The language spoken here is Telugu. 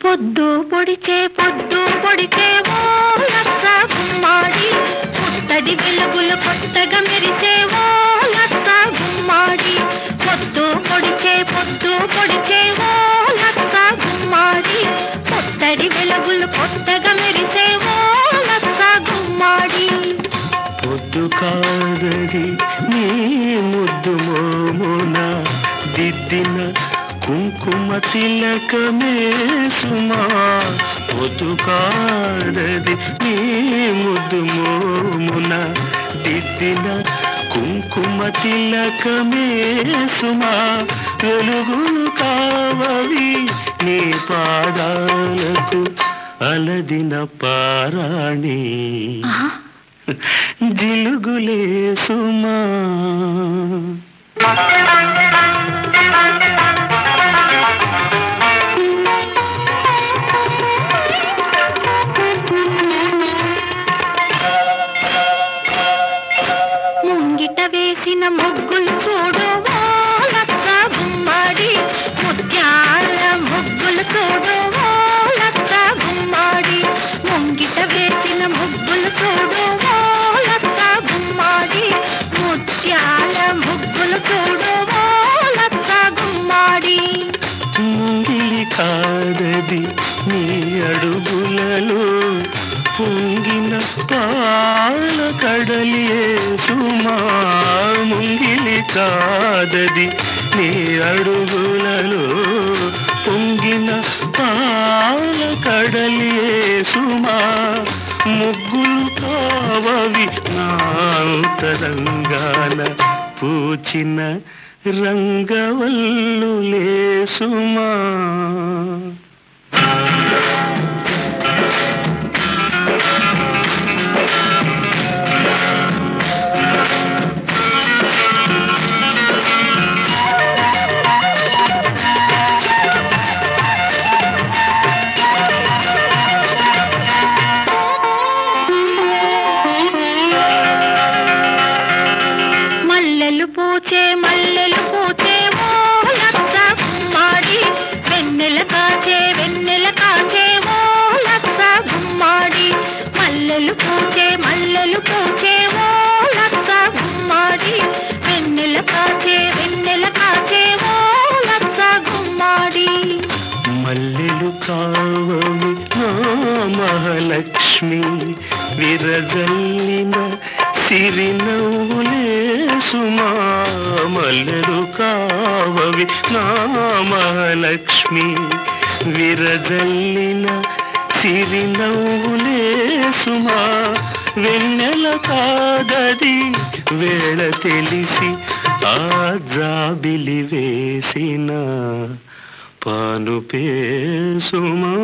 పొద్దు పొడిచే ఓ లచ్చ గుమ్మాడి పుట్టడి వెలుగులు కొత్తగా మెరిసే ఓ లచ్చ గుమ్మాడి పొద్దు పొడిచే ఓ లచ్చ గుమ్మాడి పుట్టడి వెలుగులు కొత్తగా మెరిసే ఓ లచ్చ గుమ్మాడి పొద్దు కాదది నీ ముద్దు మోమున దిద్దిన కుంకుమ తిలకమే సుమా పొద్దు కాదది నీ ముద్దు మోమున దిద్దిన కుంకుమ తిలకమే సుమా వెలుగులు కావవి నీ పాదాలకు అలదిన పారాణి జిలుగులే సుమా ముంగిట వేసిన ముగ్గులు చూడు ఓ లచ్చ గుమ్మాడి ముత్యాల ముగ్గులు చూడు ఓ లచ్చ గుమ్మాడి ముంగిట వేసిన ముగ్గులు చూడు ఓ లచ్చ గుమ్మాడి ముత్యాల ముగ్గులు చూడు ఓ లచ్చ గుమ్మాడి ముంగిలి కాదది నీ అడుగులలో పొంగిన పాల కడలియే సుమా ముంగిలి కాదది నీ అడుగులలో పొంగిన పాల కడలియే సుమా ముగ్గులు కావవి నాంతరంగాన పూచిన రంగవల్లులే సుమా మల్లెలు పూచే ఓ లచ్చ గుమ్మాడి వెన్నెల కాచే ఓ లచ్చ గుమ్మాడి మల్లెలు పూచే ఓ లచ్చ గుమ్మాడి వెన్నెల కాచే ఓ లచ్చ గుమ్మాడి మల్లెలు కావవి నా మహాలక్ష్మి విరజల్లిన సిరినవ్వులే సుమా మల్లెలు కావవి నా మహాలక్ష్మి విరజల్లిన సిరినవ్వులే సుమా వెన్నెల కాదది వేళ తెలిసి ఆ జాబిలి వేసిన పానుపే సుమా